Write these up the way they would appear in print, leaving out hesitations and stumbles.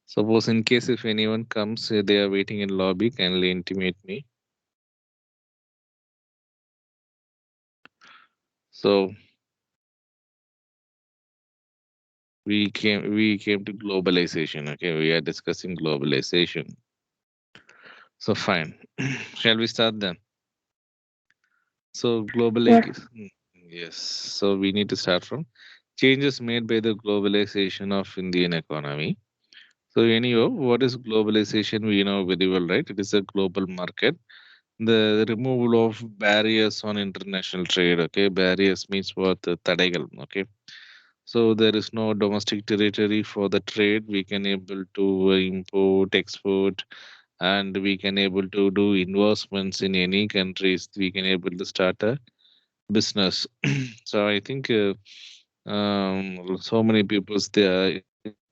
Suppose in case if anyone comes, they are waiting in lobby, kindly intimate me. So we came to globalization. Okay, we are discussing globalization. So fine. Shall we start then? So Yes. globalization. Yes. So we need to start from changes made by the globalization of Indian economy. So anyhow, what is globalization? We know very well, right? It is a global market. The removal of barriers on international trade. Okay, barriers means what? Tadaigal. Okay, so there is no domestic territory for the trade. We can able to import, export, and we can able to do investments in any countries. We can able to start a business. So I think so many peoples they are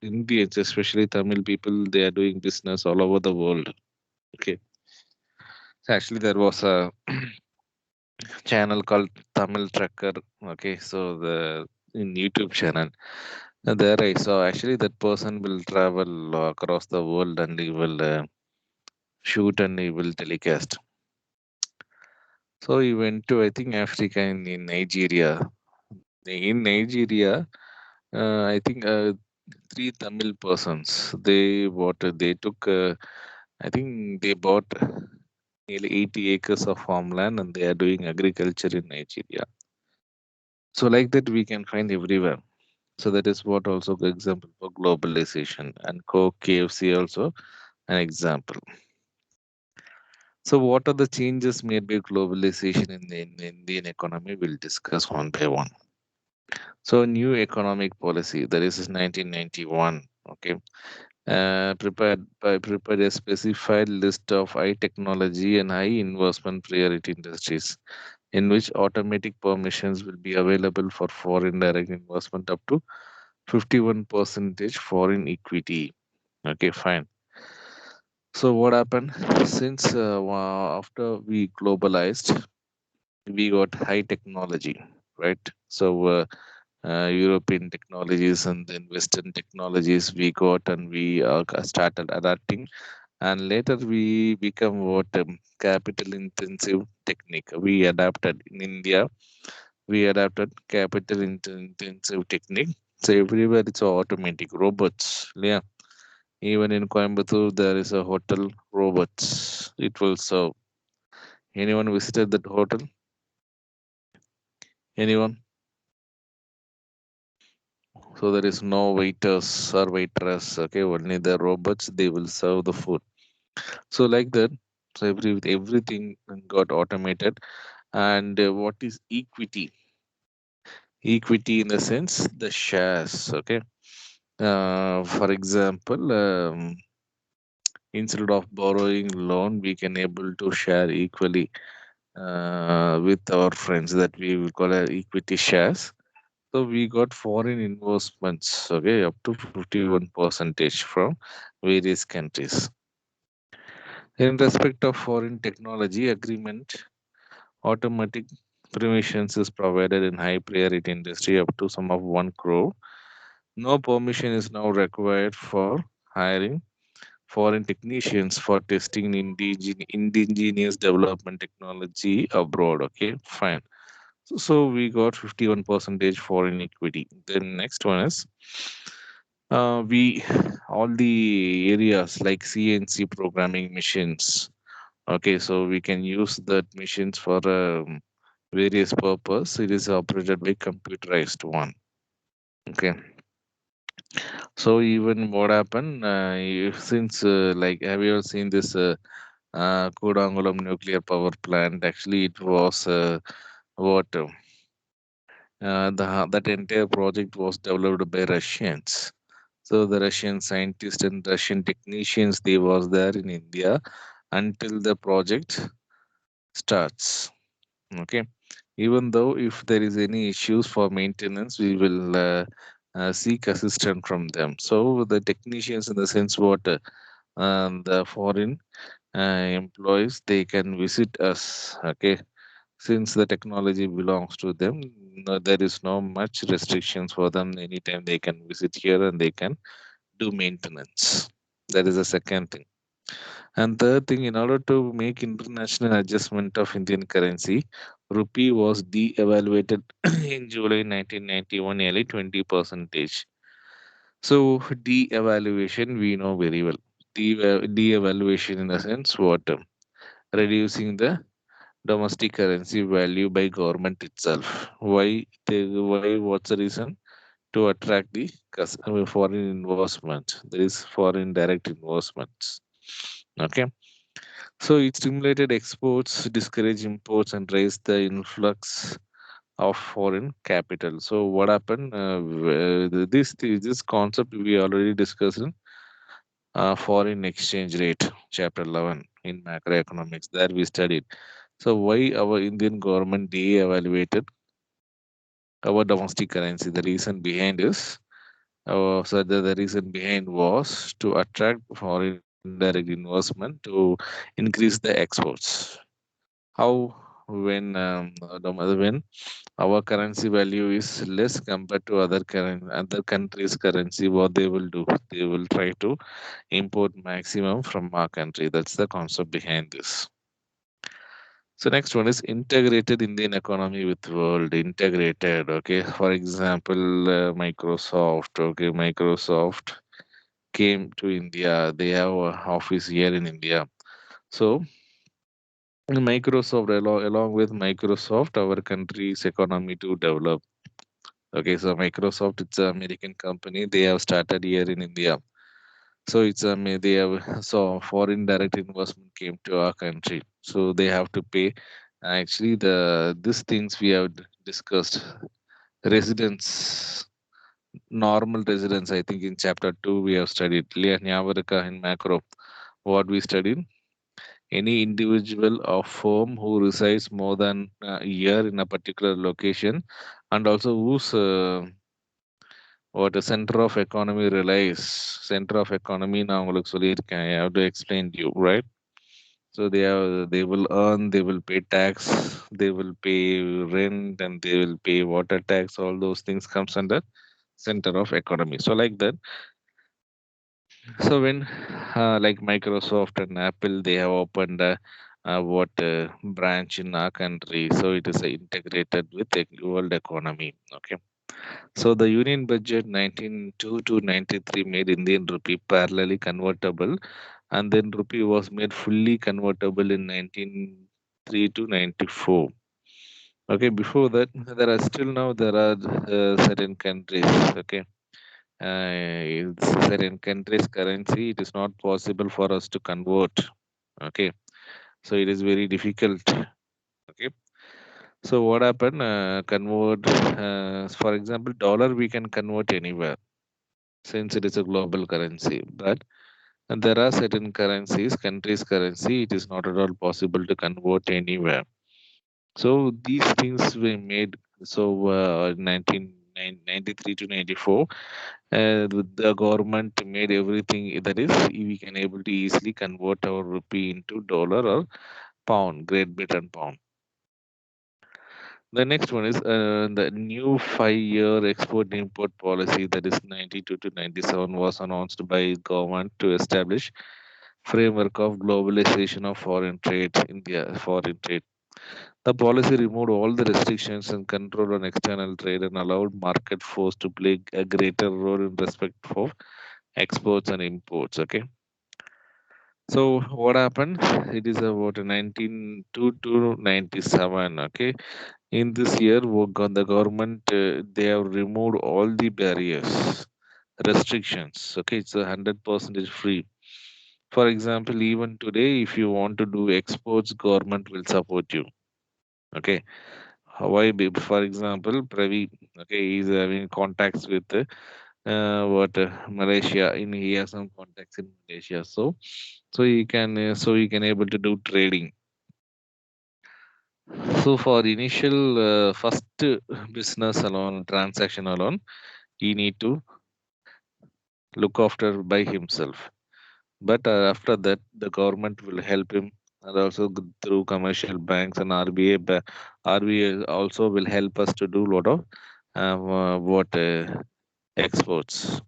Indians, especially Tamil people, they are doing business all over the world. Okay, so actually there was a channel called Tamil Trucker. Okay, so the in YouTube channel. And there I saw actually that person will travel across the world and he will shoot and he will telecast. So he went to I think Africa in Nigeria. In Nigeria, I think three Tamil persons they took I think they bought nearly 80 acres of farmland and they are doing agriculture in Nigeria. So like that we can find everywhere. So that is what also the example for globalization and Coke, KFC also an example. So what are the changes made by globalization in Indian economy? We'll discuss one by one. So new economic policy that is 1991. Okay, prepared a specified list of high technology and high investment priority industries in which automatic permissions will be available for foreign direct investment up to 51 percentage foreign equity. Okay, fine. So what happened since after we globalized, we got high technology, right? So European technologies and then Western technologies we got and we started adapting, and later we become what capital intensive technique. We adapted in India. We adapted capital intensive technique. So everywhere it's automatic robots. Yeah, even in Coimbatore, there is a hotel robots. It will serve. Anyone visited that hotel? Anyone? So there is no waiters or waitress. Okay, only the robots. They will serve the food. So like that. So everything got automated. And what is equity? Equity in the sense the shares. Okay. For example, instead of borrowing loan, we can able to share equally with our friends that we will call as equity shares. So we got foreign investments, okay, up to 51 percentage from various countries. In respect of foreign technology agreement, automatic permissions is provided in high priority industry up to sum of 1 crore. No permission is now required for hiring foreign technicians for testing indigenous development technology abroad. Okay, fine. So we got 51 percentage foreign equity. Then next one is we all the areas like CNC programming machines. Okay, so we can use that machines for various purpose. It is operated by computerized one. Okay, so even what happened since like have you ever seen this Kodangulam nuclear power plant? Actually, it was what that entire project was developed by Russians. So the Russian scientists and Russian technicians they was there in India until the project starts. Okay, even though if there is any issues for maintenance, we will seek assistance from them. So the technicians, in the sense what the foreign employees, they can visit us. Okay, since the technology belongs to them, no, there is no much restrictions for them. Anytime they can visit here and they can do maintenance. That is the second thing. And third thing, in order to make international adjustment of Indian currency, rupee was de-evaluated in July 1991, nearly 20 percentage. So de-evaluation we know very well. De-evaluation in the sense what? Reducing the domestic currency value by government itself. Why? What's the reason? To attract the foreign investment. There is foreign direct investments. Okay. So it stimulated exports, discouraged imports, and raised the influx of foreign capital. So what happened? This concept we already discussed in foreign exchange rate, chapter 11 in macroeconomics. There we studied. So why our Indian government de-evaluated our domestic currency? The reason behind is the reason behind was to attract foreign direct investment to increase the exports. How when our currency value is less compared to other countries' currency, what they will do? They will try to import maximum from our country. That's the concept behind this. So next one is integrated Indian economy with world integrated. Okay, for example, Microsoft. Okay, Microsoft came to India. They have an office here in India. So Microsoft, along with Microsoft, our country's economy to develop. Okay, so Microsoft, it's an American company. They have started here in India. So they have so foreign direct investment came to our country. So they have to pay. Actually, the these things we have discussed. Residents, normal residents. I think in chapter 2 we have studied. Nyavarika in macro. What we studied, any individual or firm who resides more than a year in a particular location and also whose what a center of economy relies. Center of economy நான் உங்களுக்கு சொல்லியிருக்கேன். I have to explain to you, right? So they will earn, they will pay tax, they will pay rent, and they will pay water tax. All those things comes under center of economy. So like that. So when like Microsoft and Apple, they have opened what branch in our country. So it is integrated with the world economy. Okay. So the Union Budget 1902 to 93 made Indian rupee parallelly convertible, and then rupee was made fully convertible in 1903 to 94. Okay, before that, there are certain countries. Okay, it's certain countries' currency. It is not possible for us to convert. Okay, so it is very difficult. Okay, so what happened? Convert, for example, dollar we can convert anywhere since it is a global currency. But there are certain countries' currency, it is not at all possible to convert anywhere. So these things were made. So 1993 to 94, the government made everything that is we can able to easily convert our rupee into dollar or pound, Great Britain pound. The next one is the new 5-year export import policy that is 92 to 97 was announced by government to establish framework of globalization of foreign trade, India foreign trade. The policy removed all the restrictions and control on external trade and allowed market force to play a greater role in respect of exports and imports. Okay. So what happened? It is about 1902 to 97. Okay. In this year, the government they have removed all the barriers, restrictions. Okay, it's 100% free. For example, even today, if you want to do exports, government will support you. Okay, Hawaii, for example, Pravi, okay, he's having contacts with Malaysia. In he has some contacts in Malaysia, so he can able to do trading. So for initial first business alone, transaction alone, he need to look after by himself. But after that, the government will help him, and also through commercial banks and RBA. RBA also will help us to do a lot of what exports.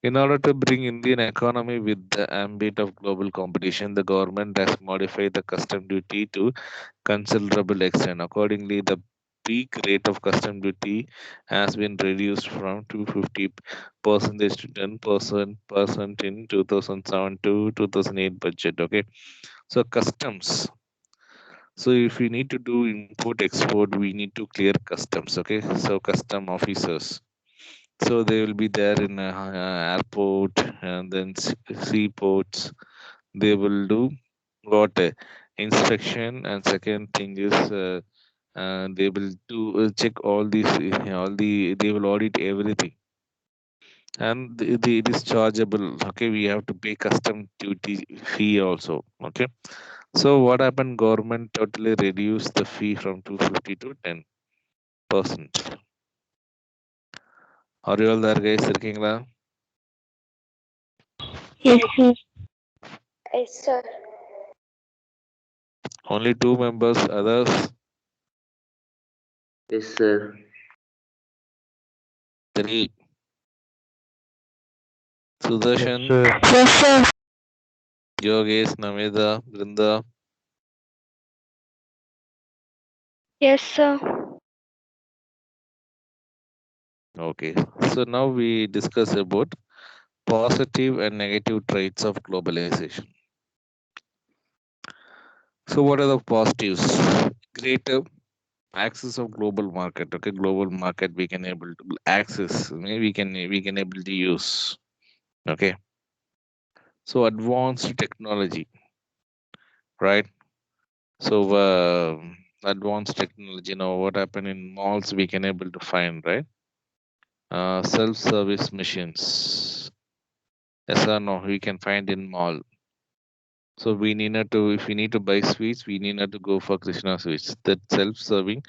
In order to bring Indian economy with the ambit of global competition, the government has modified the custom duty to considerable extent. Accordingly, the peak rate of custom duty has been reduced from 250 percentage to 10% in 2007 to 2008 budget. Okay, so customs. So if we need to do import export, we need to clear customs. Okay, so custom officers. So they will be there in airport and then seaports. They will do what inspection, and second thing is they will do check all these all they will audit everything, and it is chargeable. Okay, we have to pay custom duty fee also. Okay, so what happened? Government totally reduced the fee from 250 to 10%. Are you all there, guys? இருக்கீங்களா? Yes, sir. Yes, sir. Only two members. Others Yes, sir. three. Yes, Sudarshan, sir. Yes, sir. Yogesh, Nameda, Brinda. Yes, sir. Okay. So now we discuss about positive and negative traits of globalization. So what are the positives? Greater access of global market. Okay, global market we can able to access. We can able to use. Okay. So advanced technology, right? So advanced technology. Now what happened in malls we can able to find, right? Self-service machines. Yes or no? We can find in mall. So we need not to, if we need to buy sweets, we need not to go for Krishna sweets. That self-serving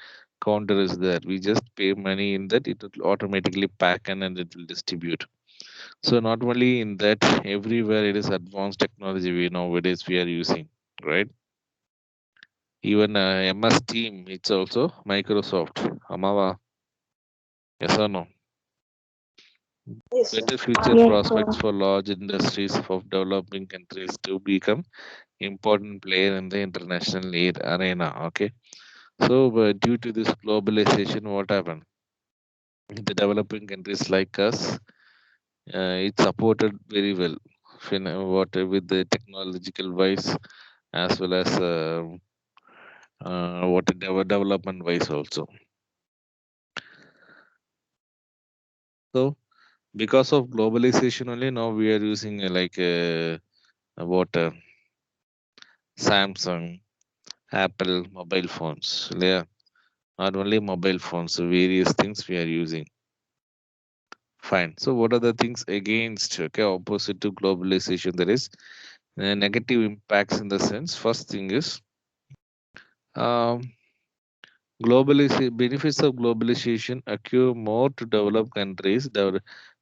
counter is there. We just pay money in that, it will automatically pack and it will distribute. So not only in that, everywhere it is advanced technology we nowadays we are using, right? Even MS Team, it's also Microsoft. Amava, yes or no? Yes, sir. Better future Yes, prospects sir. for large industries of developing countries to become important player in the international aid arena. Okay, so due to this globalization, what happened? The developing countries like us, it supported very well. What with the technological wise as well as what development wise also. So because of globalization only now we are using what Samsung, Apple mobile phones. Yeah, not only mobile phones, various things we are using. Fine. So, what are the things against, okay, opposite to globalization? There is negative impacts in the sense. First thing is um, globalization. Benefits of globalization occur more to developed countries,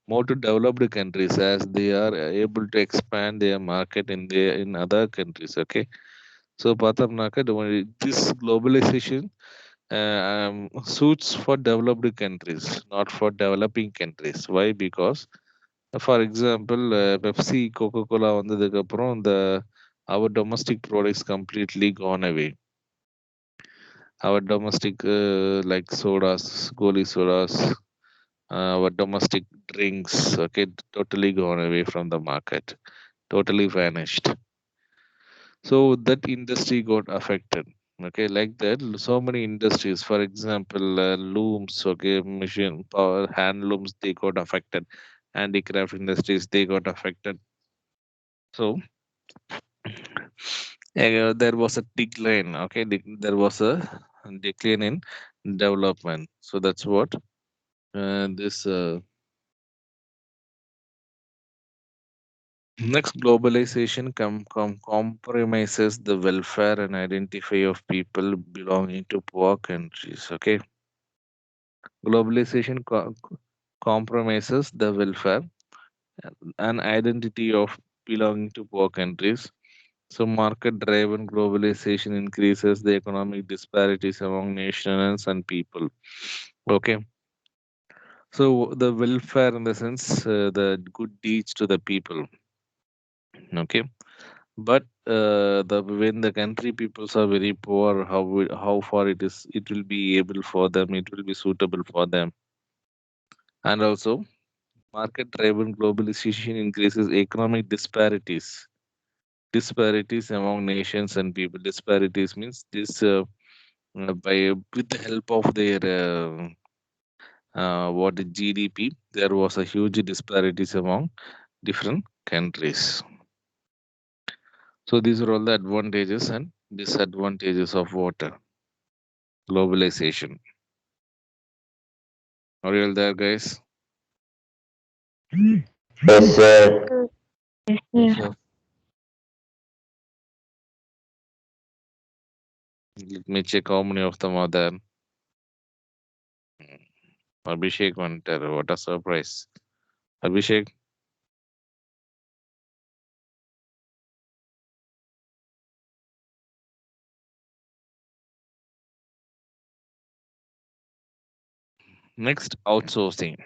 more to developed countries as they are able to expand their market in other countries. Okay. So, Patamnaka, this globalization suits for developed countries, not for developing countries. Why? Because for example, Pepsi, Coca-Cola வந்ததுக்கு அப்புறம் our domestic products completely gone away. Our domestic like sodas, Goli sodas, our domestic drinks, okay, totally gone away from the market, totally vanished. So that industry got affected. Okay, like that, so many industries, for example, looms, okay, machine power, hand looms, they got affected. Handicraft industries, they got affected. So there was a decline. Okay, there was a decline in development. So that's what this next globalization compromises the welfare and identity of people belonging to poor countries. Okay, globalization compromises the welfare and identity of belonging to poor countries. So, market driven globalization increases the economic disparities among nations and people. Okay. So the welfare, in the sense, the good deeds to the people. Okay, but the when the country peoples are very poor, how far it will be able for them, it will be suitable for them. And also, market driven globalization increases economic disparities among nations and people. Disparities means this, by with the help of their what is GDP, there was a huge disparities among different countries. So these are all the advantages and disadvantages of water globalization. Are you all there, guys? Yes, sir. Yes, Yes, sir. sir. Let me check how many of them are there. Hmm. Abhishek Vanter, what a surprise. Abhishek, next, outsourcing.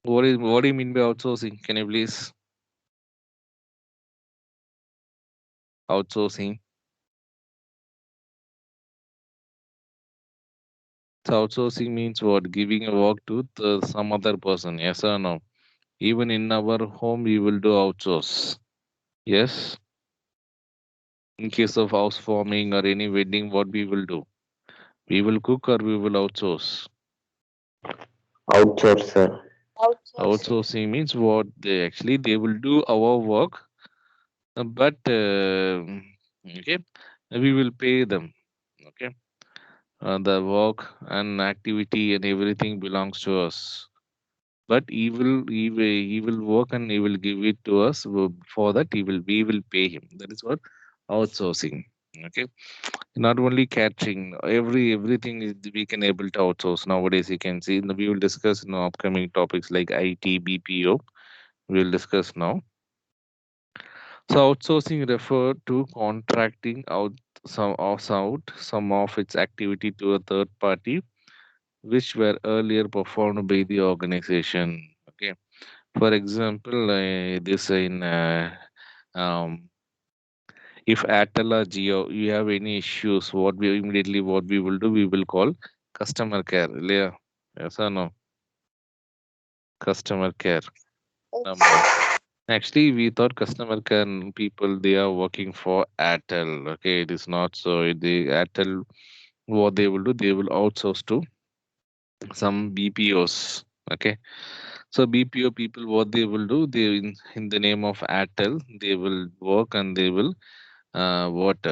What do you mean by outsourcing? Can you please outsourcing? So outsourcing means what? Giving a work to some other person. Yes or no? Even in our home, we will do outsource. Yes. In case of housewarming or any wedding, what we will do? We will cook or we will outsource. Outsource, sir. Outsourcing means what they will do our work, but okay, we will pay them. Okay, the work and activity and everything belongs to us. But he will work and he will give it to us. For that, we will pay him. That is what outsourcing. Okay, not only catering, everything is we can able to outsource nowadays. You can see, we will discuss in upcoming topics like IT, BPO. We will discuss now. So outsourcing refer to contracting some of its activity to a third party, which were earlier performed by the organization. Okay. For example, this in um, if Airtel or Jio, you have any issues, what we will do, we will call customer care. Leah, yes or no? Customer care number. Actually, we thought customer care people they are working for Airtel. Okay, it is not so. The Airtel, what they will do, they will outsource to some BPOs. Okay, so BPO people, what they will do, in the name of Airtel, they will work and they will what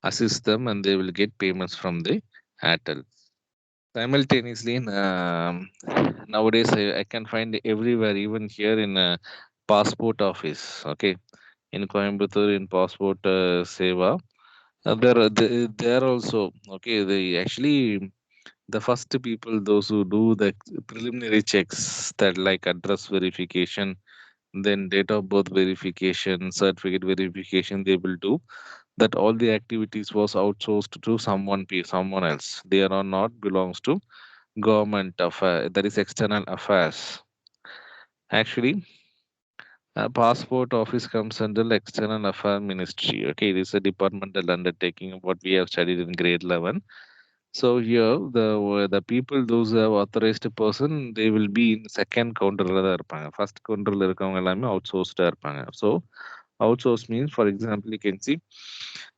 assist them and they will get payments from the Airtel. Simultaneously, nowadays I can find everywhere, even here in a passport office. Okay, in Coimbatore, in passport seva, there also. Okay, they actually the first people, those who do the preliminary checks, that like address verification, then date of birth verification, certificate verification, they will do that. All the activities was outsourced to someone else. They are not belongs to government affair, that is external affairs. Actually, a passport office comes under external affair ministry. Okay, it is a departmental undertaking, what we have studied in grade 11. So here the people, those who have authorized person, they will be in second counterல தான் இருப்பாங்க. First counterல இருக்கவங்க எல்லாமே outsourced இருப்பாங்க. So outsource means, for example, you can see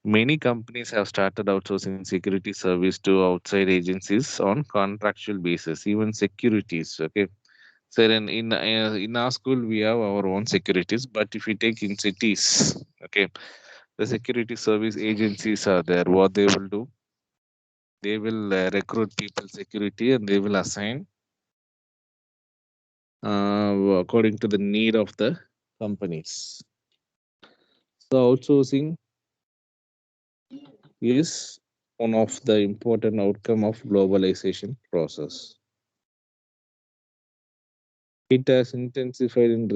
many companies have started outsourcing security service to outside agencies on contractual basis, even securities. Okay, so in our school we have our own securities, but if we take in cities, okay, the security service agencies are there. What they will do, they will recruit people security and they will assign according to the need of the companies. So outsourcing is one of the important outcome of globalization process. It has intensified in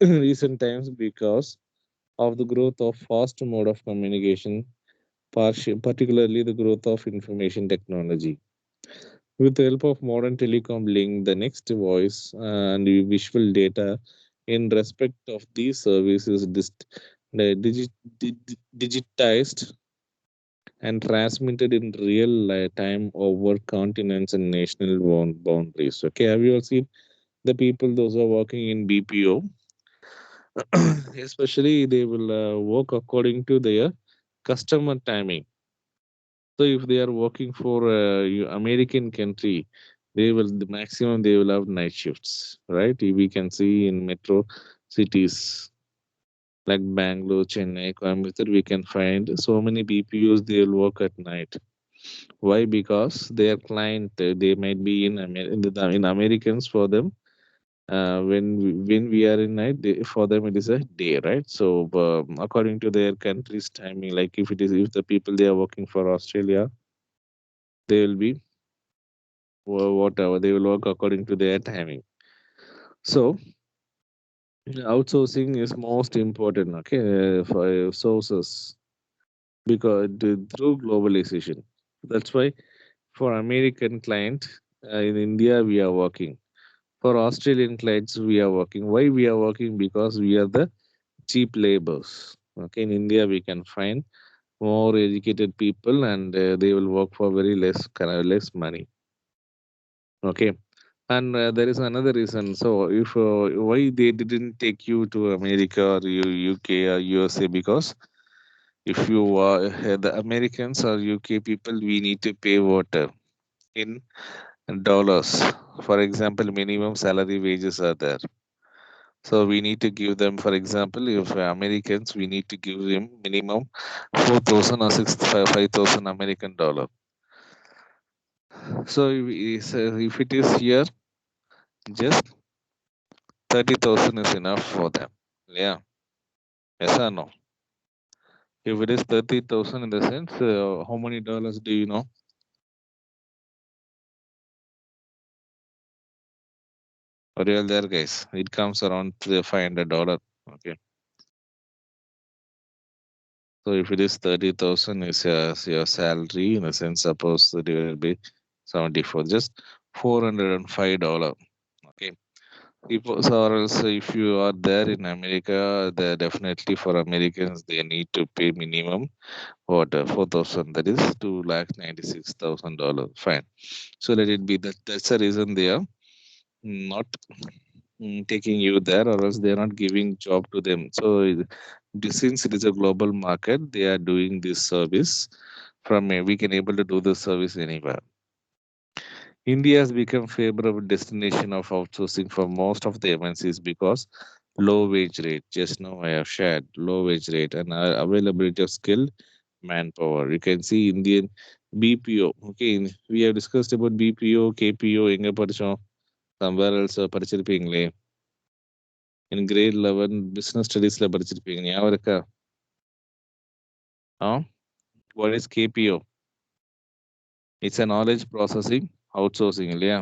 recent times because of the growth of fast mode of communication, particularly the growth of information technology. With the help of modern telecom link, the next voice and visual data in respect of these services digitized and transmitted in real time over continents and national boundaries. Okay, have you all seen the people those who are working in BPO? Especially, they will work according to their customer timing. So if they are working for American country, they will the maximum they will have night shifts, right? We can see in metro cities like Bangalore, Chennai, Coimbatore, we can find so many BPOs they will work at night. Why? Because their client they might be in Americans for them. When we are in night, for them it is a day, right? So according to their country's timing, like if the people they are working for Australia, they will be whatever they will work according to their timing. So outsourcing is most important, okay, for sources because through globalization. That's why for American client in India we are working. For Australian clients we are working. Why we are working? Because we are the cheap labors. Okay, in India we can find more educated people and they will work for very less kind of less money. Okay. And there is another reason. So, if why they didn't take you to America or UK or USA? Because if you the Americans or UK people, we need to pay water in dollars. For example, minimum salary wages are there. So we need to give them, for example, if Americans, we need to give them minimum 4,000 or 5,000 American dollar. So if it is here, just 30,000 is enough for them. Yeah. Yes or no? If it is 30,000 in the sense, how many dollars do you know? Real there, guys. It comes around $500. Okay. So if it is 30,000 is your salary in a sense, suppose divided by 74, just $405. Okay. If, or else if you are there in America, they definitely for Americans they need to pay minimum what 4,000, that is 2,96,000 dollars. Fine. So let it be that. That's the reason they are not taking you there, or else they are not giving job to them. So since it is a global market, they are doing this service from we can able to do this service anywhere. India has become favorable destination of outsourcing for most of the MNCs because low wage rate. Just now I have shared low wage rate and availability of skilled manpower. You can see Indian BPO. Okay, we have discussed about BPO, KPO, எங்க படிச்சோம்? Somewhere else படிச்சிருப்பீங்களே. In grade 11 business studiesல படிச்சிருப்பீங்க. ஞாபகம் இருக்கா? Huh? What is KPO? It's a knowledge processing outsourcing இல்லையா?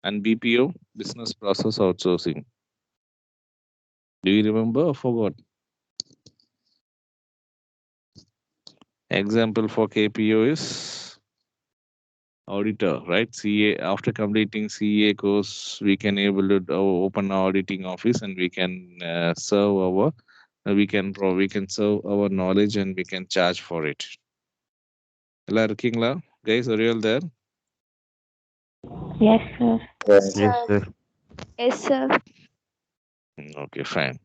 And BPO, business process outsourcing. Do you remember or forgot? Example for KPO is auditor, right? CA. After completing CA course, we can able to open our auditing office and we can serve our we can serve our knowledge and we can charge for it. எல்லாம் இருக்கீங்களா? Guys, are you all there? Yes, sir. Yes, Yes, sir. sir. Yes, sir. Okay, fine.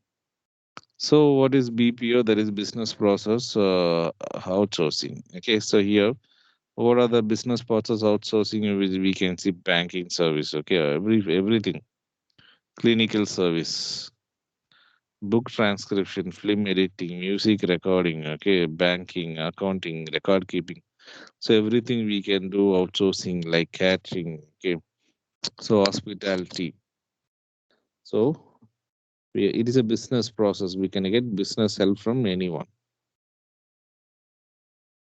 So, what is BPO? That is business process outsourcing. Okay, so here, what are the business process outsourcing? Which we can see banking service. Okay, everything, clinical service, book transcription, film editing, music recording. Okay, banking, accounting, record keeping. So everything we can do outsourcing, like catering. Okay, so hospitality. So it is a business process. We can get business help from anyone.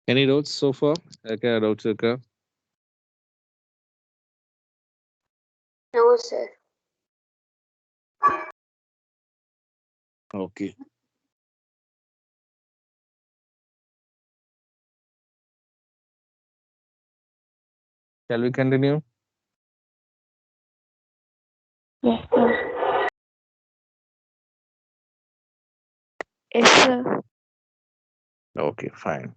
Any doubts so far? Okay, doubts, okay. No, sir. Okay. Shall we continue? Yes, sir. Yes, sir. Okay, fine.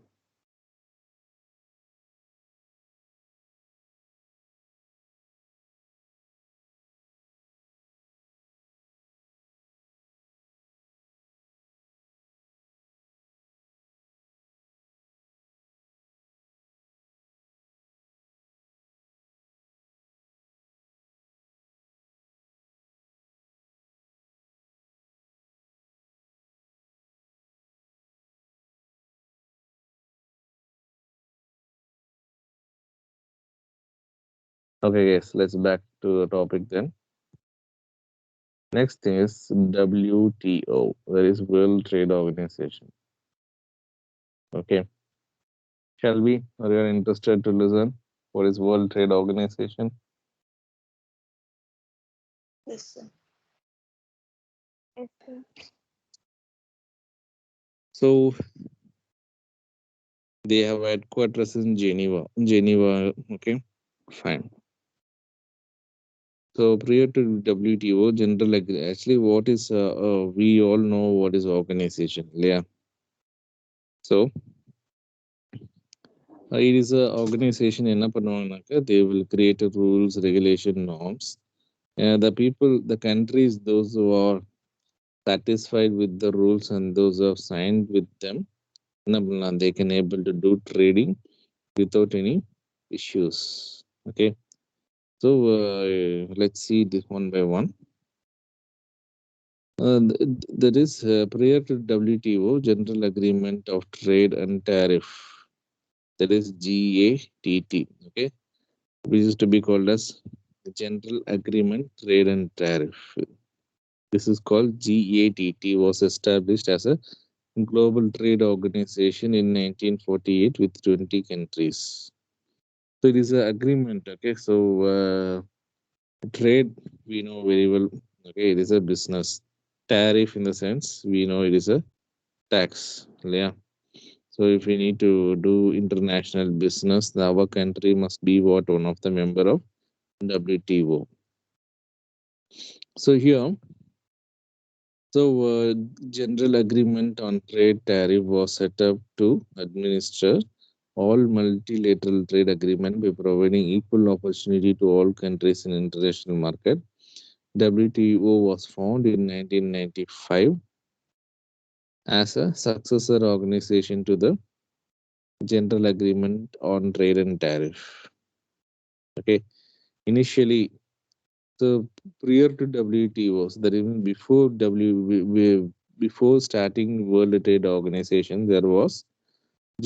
Okay, yes, let's back to the topic then. Next thing is WTO, that is World Trade Organization. Okay, shall we? Are you interested to listen? What is World Trade Organization? Yes, sir. Yes, sir. So they have headquarters in Geneva. Geneva, okay, fine. So prior to WTO, actually, what is we all know what is organization, yeah. So it is a organization. என்ன பண்ணுவாங்கனாக்கா they will create a rules, regulation, norms. The people, the countries, those who are satisfied with the rules and those who have signed with them, என்ன பண்ணலாம், they can able to do trading without any issues. Okay, so let's see this one by one. That is prior to WTO, General Agreement of Trade and Tariff. That is GATT. Okay, which is to be called as General Agreement Trade and Tariff. This is called GATT. Was established as a global trade organization in 1948 with 20 countries. So it is an agreement. Okay, so trade we know very well. Okay, it is a business. Tariff in the sense we know it is a tax. Yeah. So if we need to do international business, our country must be what one of the member of WTO. So here, so general agreement on trade tariff was set up to administer all multilateral trade agreement by providing equal opportunity to all countries in international market. WTO was founded in 1995 as a successor organization to the General Agreement on Trade and Tariff. Okay, initially, so prior to WTO, so that even before before starting World Trade Organization, there was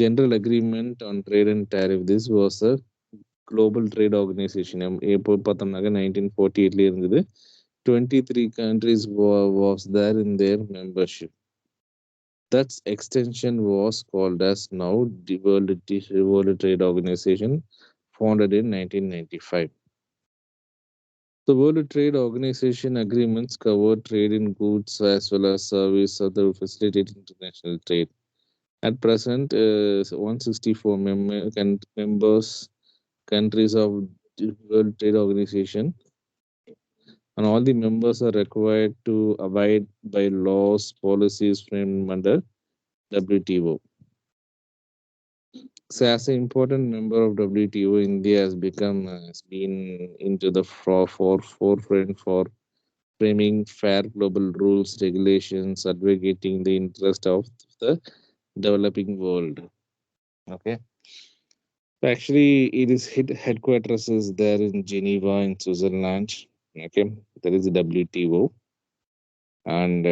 General Agreement on Trade and Tariff. This was a global trade organization. இப்போ பார்த்தோம்னாக்க 1948 இருந்தது. 23 countries was there in their membership. That extension was called as now the World Trade Organization, founded in 1995. The World Trade Organization agreements cover trade in goods as well as service to facilitate international trade. At present, 164 members countries of the World Trade Organization, and all the members are required to abide by laws, policies framed under WTO. So, as an important member of WTO, India has been into the forefront for framing fair global rules, regulations, advocating the interest of the developing world. Okay. So actually, it is headquarters is there in Geneva in Switzerland. Okay, there is a WTO, and